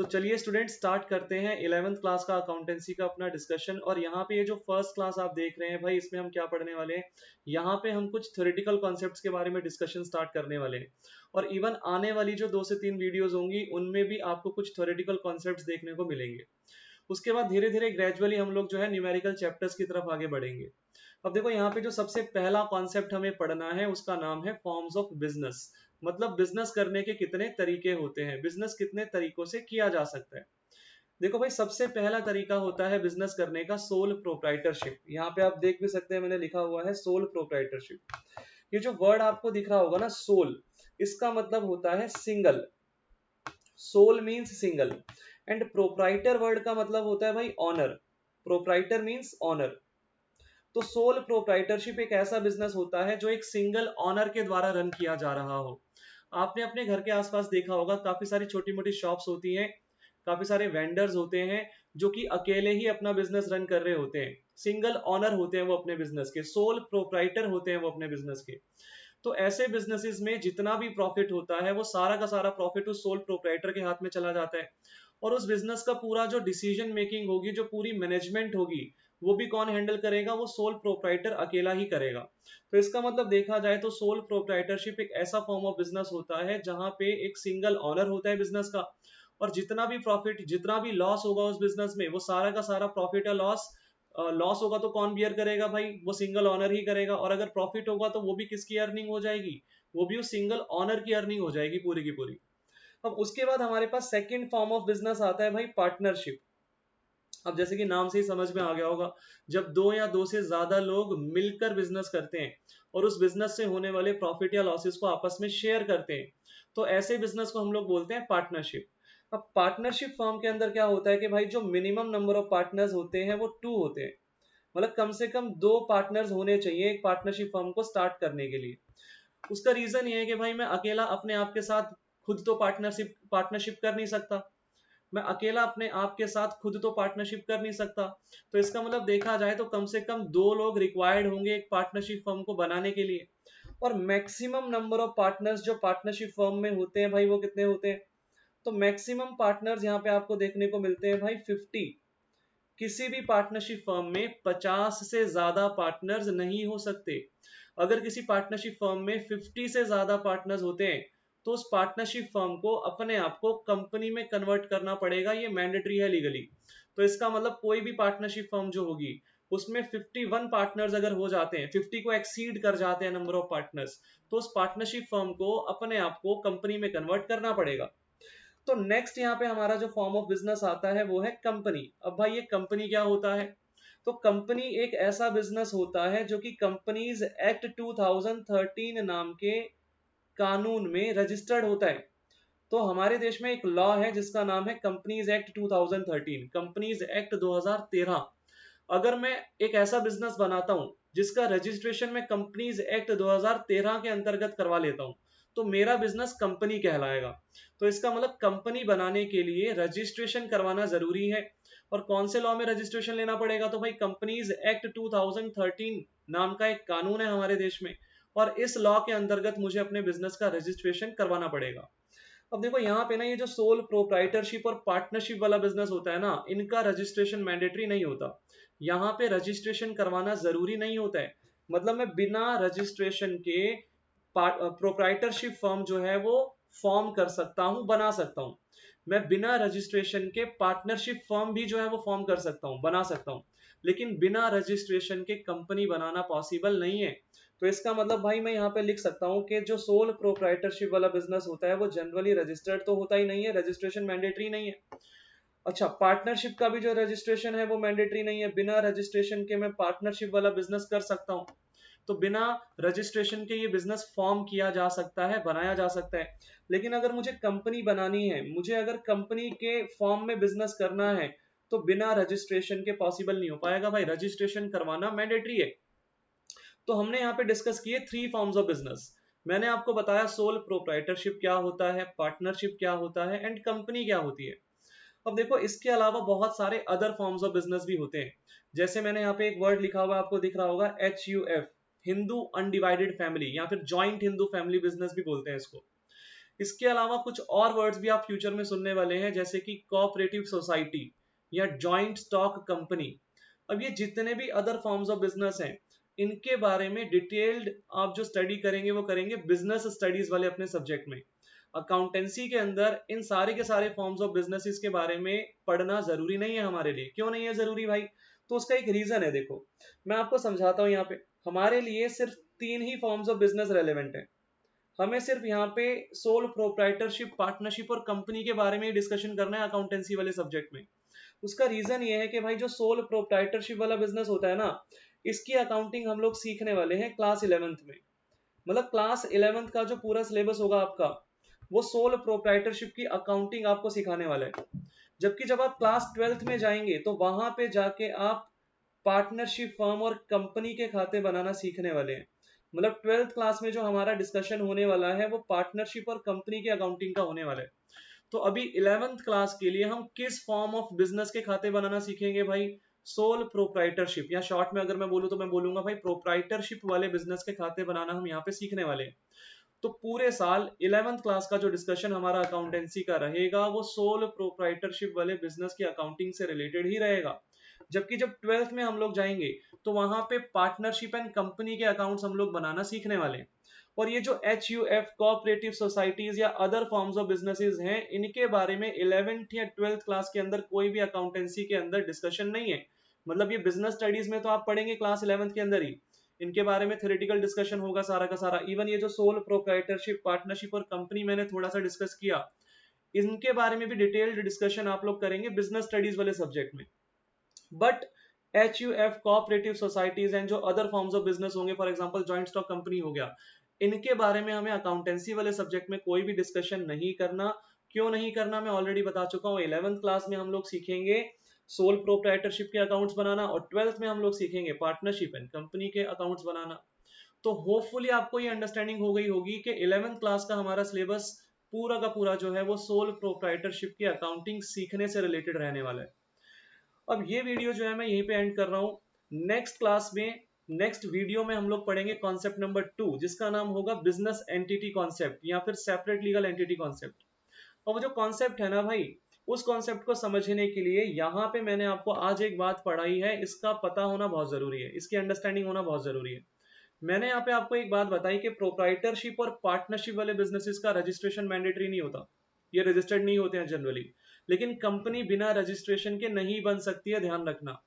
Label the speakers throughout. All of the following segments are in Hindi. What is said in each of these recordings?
Speaker 1: तो चलिए स्टूडेंट स्टार्ट करते हैं 11th क्लास का अकाउंटेंसी का अपना डिस्कशन। और यहाँ पे ये जो फर्स्ट क्लास आप देख रहे हैं भाई, इसमें हम क्या पढ़ने वाले हैं, यहाँ पे हम कुछ थ्योरेटिकल कॉन्सेप्ट्स के बारे में डिस्कशन स्टार्ट करने वाले हैं। और इवन आने वाली जो 2 से 3 वीडियोस होंगी उनमें भी आपको कुछ थ्योरेटिकल कॉन्सेप्ट्स देखने को मिलेंगे। उसके बाद धीरे धीरे ग्रेजुअली हम लोग जो है न्यूमेरिकल चैप्टर्स की तरफ आगे बढ़ेंगे। अब देखो यहाँ पे जो सबसे पहला कॉन्सेप्ट हमें पढ़ना है उसका नाम है फॉर्म्स ऑफ बिजनेस। मतलब बिजनेस करने के कितने तरीके होते हैं, बिजनेस कितने तरीकों से किया जा सकता है। देखो भाई, सबसे पहला तरीका होता है बिजनेस करने का सोल प्रोप्राइटरशिप। यहाँ पे आप देख भी सकते हैं, मैंने लिखा हुआ है सोल प्रोप्राइटरशिप। ये जो वर्ड आपको दिख रहा होगा ना सोल, इसका मतलब होता है single. Sole means single and proprietor word का मतलब होता है भाई ऑनर। Proprietor means owner. तो सोल प्रोप्राइटरशिप एक ऐसा बिजनेस होता है जो एक सिंगल ऑनर के द्वारा रन किया जा रहा हो। आपने अपने घर के आसपास देखा होगा, काफी सारी छोटी मोटी शॉप्स होती हैं, काफी सारे वेंडर्स होते हैं जो कि अकेले ही अपना बिजनेस रन कर रहे होते हैं। सिंगल ऑनर होते हैं वो अपने बिजनेस के, सोल प्रोप्राइटर होते हैं वो अपने बिजनेस के। तो ऐसे बिजनेसेस में जितना भी प्रॉफिट होता है वो सारा का सारा प्रॉफिट उस सोल प्रोप्राइटर के हाथ में चला जाता है। और उस बिजनेस का पूरा जो डिसीजन मेकिंग होगी, जो पूरी मैनेजमेंट होगी, वो भी कौन हैंडल करेगा, वो सोल प्रोप्राइटर अकेला ही करेगा। तो इसका मतलब देखा जाए तो सोल प्रोप्राइटरशिप एक ऐसा फॉर्म ऑफ बिजनेस होता है जहां पे एक सिंगल ऑनर होता है बिजनेस का, और जितना भी प्रॉफिट, जितना भी लॉस होगा उस बिजनेस में, वो सारा का सारा प्रॉफिट या लॉस, लॉस होगा तो कौन बियर करेगा भाई, वो सिंगल ऑनर ही करेगा। और अगर प्रॉफिट होगा तो वो भी किसकी अर्निंग हो जाएगी, वो भी उस सिंगल ऑनर की अर्निंग हो जाएगी पूरी की पूरी। अब उसके बाद हमारे पास सेकंड फॉर्म ऑफ बिजनेस आता है भाई पार्टनरशिप। अब जैसे कि नाम से ही समझ में आ गया होगा, जब दो या दो से ज्यादा लोग मिलकर बिजनेस करते हैं और उस बिजनेस से होने वाले प्रॉफिट या लॉसेस को आपस में शेयर करते हैं, तो ऐसे बिजनेस को हम लोग बोलते हैं पार्टनरशिप। अब पार्टनरशिप फर्म के अंदर क्या होता है कि भाई जो मिनिमम नंबर ऑफ पार्टनर्स होते हैं वो 2 होते हैं। मतलब कम से कम 2 पार्टनर्स होने चाहिए एक पार्टनरशिप फर्म को स्टार्ट करने के लिए। उसका रीजन ये है कि भाई मैं अकेला अपने आप के साथ खुद तो पार्टनरशिप पार्टनरशिप कर नहीं सकता। मैं अकेला अपने आप के साथ खुद तो पार्टनरशिप कर नहीं सकता। तो इसका मतलब देखा जाए तो कम से कम 2 लोग रिक्वायर्ड होंगे एक पार्टनरशिप फर्म को बनाने के लिए। और मैक्सिमम नंबर ऑफ पार्टनर्स जो पार्टनरशिप फर्म में होते हैं भाई, वो कितने होते हैं, तो मैक्सिमम पार्टनर्स यहाँ पे आपको देखने को मिलते हैं भाई 50। किसी भी पार्टनरशिप फर्म में 50 से ज्यादा पार्टनर्स नहीं हो सकते। अगर किसी पार्टनरशिप फर्म में 50 से ज्यादा पार्टनर्स होते हैं तो उस पार्टनरशिप फर्म को अपने आप को कंपनी में कन्वर्ट करना पड़ेगा, ये मैंडेटरी है लीगली। तो इसका मतलब कोई भी पार्टनरशिप फर्म जो होगी उसमें 51 पार्टनर्स अगर हो जाते हैं, 50 को एक्सीड कर जाते हैं नंबर ऑफ पार्टनर्स, तो उस पार्टनरशिप फर्म को अपने आप को कंपनी में कन्वर्ट करना पड़ेगा। तो नेक्स्ट यहाँ पे हमारा जो फॉर्म ऑफ बिजनेस आता है वो है कंपनी। अब भाई ये कंपनी क्या होता है, तो कंपनी एक ऐसा बिजनेस होता है जो कि कंपनीज एक्ट 2013 नाम के कानून में रजिस्टर्ड होता है। तो हमारे देश में एक लॉ है जिसका नाम है कंपनीज एक्ट 2013, कंपनीज एक्ट 2013। अगर मैं एक ऐसा बिजनेस बनाता हूं जिसका रजिस्ट्रेशन में कंपनीज एक्ट 2013 के अंतर्गत करवा लेता हूं, तो मेरा बिजनेस कंपनी कहलाएगा। तो इसका मतलब कंपनी बनाने के लिए रजिस्ट्रेशन करवाना जरूरी है। और कौन से लॉ में रजिस्ट्रेशन लेना पड़ेगा, तो भाई कंपनीज एक्ट 2013 नाम का एक कानून है हमारे देश में, और इस लॉ के अंतर्गत मुझे अपने बिजनेस का रजिस्ट्रेशन करवाना पड़ेगा। अब देखो यहाँ पे ना, ये जो सोल प्रोप्राइटरशिप और पार्टनरशिप वाला बिजनेस होता है ना, इनका रजिस्ट्रेशन मैंडेटरी नहीं होता। यहाँ पे रजिस्ट्रेशन करवाना जरूरी नहीं होता है। मतलब मैं बिना रजिस्ट्रेशन के प्रोप्राइटरशिप फर्म जो है वो फॉर्म कर सकता हूँ, बना सकता हूँ। मैं बिना रजिस्ट्रेशन के पार्टनरशिप फर्म भी जो है वो फॉर्म कर सकता हूँ, बना सकता हूँ। लेकिन बिना रजिस्ट्रेशन के कंपनी बनाना पॉसिबल नहीं है। तो इसका मतलब भाई मैं यहाँ पे लिख सकता हूँ कि जो सोल प्रोप्राइटरशिप वाला बिजनेस होता है वो जनरली रजिस्टर्ड तो होता ही नहीं है, रजिस्ट्रेशन मैंडेटरी नहीं है। अच्छा, पार्टनरशिप का भी जो रजिस्ट्रेशन है वो मैंडेटरी नहीं है, बिना रजिस्ट्रेशन के मैं पार्टनरशिप वाला बिजनेस कर सकता हूँ। तो बिना रजिस्ट्रेशन के ये बिजनेस फॉर्म किया जा सकता है, बनाया जा सकता है। लेकिन अगर मुझे कंपनी बनानी है, मुझे अगर कंपनी के फॉर्म में बिजनेस करना है, तो बिना रजिस्ट्रेशन के पॉसिबल नहीं हो पाएगा भाई, रजिस्ट्रेशन करवाना मैंडेटरी है। तो हमने यहाँ पे डिस्कस किए 3 फॉर्म्स ऑफ बिजनेस। मैंने आपको बताया सोल प्रोप्राइटरशिप क्या होता है, पार्टनरशिप क्या होता है एंड कंपनी क्या होती है। अब देखो, इसके अलावा बहुत सारे अदर फॉर्म्स ऑफ बिजनेस भी होते हैं। जैसे मैंने यहाँ पे एक वर्ड लिखा हुआ है, आपको दिख रहा होगा HUF, हिंदू अनडिवाइडेड फैमिली, या फिर जॉइंट हिंदू फैमिली बिजनेस भी बोलते हैं इसको। इसके अलावा कुछ और वर्ड्स भी आप फ्यूचर में सुनने वाले हैं, जैसे कि कोऑपरेटिव सोसाइटी या जॉइंट स्टॉक कंपनी। अब ये जितने भी अदर फॉर्म्स ऑफ बिजनेस हैं, इनके बारे में डिटेल्ड आप जो स्टडी करेंगे वो करेंगे बिजनेस स्टडीज वाले अपने सब्जेक्ट में। अकाउंटेंसी के अंदर इन सारे के सारे फॉर्म्स ऑफ बिजनेसेस के बारे में पढ़ना जरूरी नहीं है हमारे लिए। क्यों नहीं है जरूरी भाई? तो उसका एक रीजन है, देखो मैं आपको समझाता हूँ। यहाँ पे हमारे लिए सिर्फ 3 ही फॉर्म्स ऑफ बिजनेस रेलेवेंट है। हमें सिर्फ यहाँ पे सोल प्रोप्राइटरशिप, पार्टनरशिप और कंपनी के बारे में डिस्कशन करना है अकाउंटेंसी वाले सब्जेक्ट में। उसका रीजन ये है कि भाई जो सोल प्रोप्राइटरशिप वाला बिजनेस होता है ना, इसकी अकाउंटिंग हम लोग सीखने वाले हैं क्लास 11th में। मतलब क्लास 11th का जो पूरा सिलेबस होगा आपका, वो सोल प्रोप्राइटरशिप की अकाउंटिंग आपको सिखाने वाला है। जबकि जब आप क्लास 12th में जाएंगे तो वहां पे जाके आप पार्टनरशिप फर्म और कंपनी के खाते बनाना सीखने वाले हैं। मतलब 12th क्लास में जो हमारा डिस्कशन होने वाला है वो पार्टनरशिप और कंपनी के अकाउंटिंग का होने वाला है। तो अभी 11th क्लास के लिए हम किस फॉर्म ऑफ बिजनेस के खाते बनाना सीखेंगे भाई? सोल प्रोप्राइटरशिप, या शॉर्ट में अगर मैं बोलूं तो मैं बोलूंगा भाई प्रोप्राइटरशिप वाले बिजनेस के खाते बनाना हम यहाँ पे सीखने वाले हैं। तो पूरे साल 11th क्लास का जो डिस्कशन हमारा अकाउंटेंसी का रहेगा वो सोल प्रोप्राइटरशिप वाले बिजनेस की अकाउंटिंग से रिलेटेड ही रहेगा। जबकि जब 12th में हम लोग जाएंगे तो वहां पे पार्टनरशिप एंड कंपनी के अकाउंट्स हम लोग बनाना सीखने वाले हैं। और ये जो HUF कोऑपरेटिव सोसाइटीज या अदर फॉर्म्स ऑफ बिजनेसेस हैं, इनके बारे में 11th या 12th क्लास के अंदर कोई भी अकाउंटेंसी के अंदर डिस्कशन नहीं है। मतलब ये बिजनेस स्टडीज में तो आप पढ़ेंगे क्लास 11th के अंदर ही, इनके बारे में थ्योरेटिकल डिस्कशन होगा सारा का सारा। इवन ये जो सोल प्रोप्राइटरशिप, पार्टनरशिप और कंपनी मैंने थोड़ा सा डिस्कस किया, इनके बारे में भी डिटेल्ड डिस्कशन आप लोग करेंगे बिजनेस स्टडीज वाले सब्जेक्ट में। But HUF cooperative societies and जो अदर फॉर्म्स ऑफ बिजनेस होंगे, for example joint stock company हो गया, इनके बारे में हमें अकाउंटेंसी वाले सब्जेक्ट में कोई भी डिस्कशन नहीं करना। क्यों नहीं करना मैं ऑलरेडी बता चुका हूँ। 11th क्लास में हम लोग सीखेंगे सोल प्रोप्राइटरशिप के अकाउंट्स बनाना, और 12th में हम लोग सीखेंगे पार्टनरशिप एंड कंपनी के अकाउंट्स बनाना। तो होपफुली आपको ये अंडरस्टैंडिंग हो गई होगी कि 11th क्लास का हमारा सिलेबस पूरा का पूरा जो है वो सोल प्रोप्राइटरशिप की अकाउंटिंग सीखने से रिलेटेड रहने वाला है। अब ये वीडियो जो है मैं यहीं पे एंड कर रहा हूँ। नेक्स्ट क्लास में, नेक्स्ट वीडियो में हम लोग पढ़ेंगे कॉन्सेप्ट नंबर 2, जिसका नाम होगा बिजनेस एंटिटी कॉन्सेप्ट या फिर सेपरेट लीगल एंटिटी कॉन्सेप्ट। और वो जो कॉन्सेप्ट है ना भाई, उस कॉन्सेप्ट को समझने के लिए यहाँ पे मैंने आपको आज एक बात पढ़ाई है, इसका पता होना बहुत जरूरी है, इसकी अंडरस्टैंडिंग होना बहुत जरूरी है। मैंने यहाँ पे आपको एक बात बताई कि प्रोप्राइटरशिप और पार्टनरशिप वाले बिजनेसेस का रजिस्ट्रेशन मैंडेटरी नहीं होता, ये रजिस्टर्ड नहीं होते हैं जनरली। लेकिन कंपनी बिना रजिस्ट्रेशन के नहीं बन सकती है, ध्यान रखना।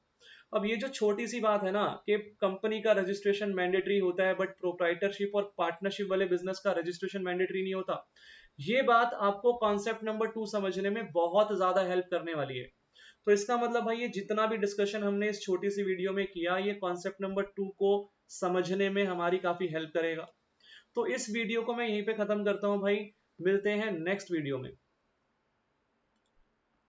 Speaker 1: अब ये जो छोटी सी बात है ना कि कंपनी का रजिस्ट्रेशन मैंडेटरी होता है बट प्रोप्राइटरशिप और पार्टनरशिप वाले बिजनेस का रजिस्ट्रेशन मैंडेटरी नहीं होता, ये बात आपको कॉन्सेप्ट नंबर 2 समझने में बहुत ज्यादा हेल्प करने वाली है। तो इसका मतलब भाई ये जितना भी डिस्कशन हमने इस छोटी सी वीडियो में किया, ये कॉन्सेप्ट नंबर 2 को समझने में हमारी काफी हेल्प करेगा। तो इस वीडियो को मैं यहीं पे खत्म करता हूं भाई, मिलते हैं नेक्स्ट वीडियो में।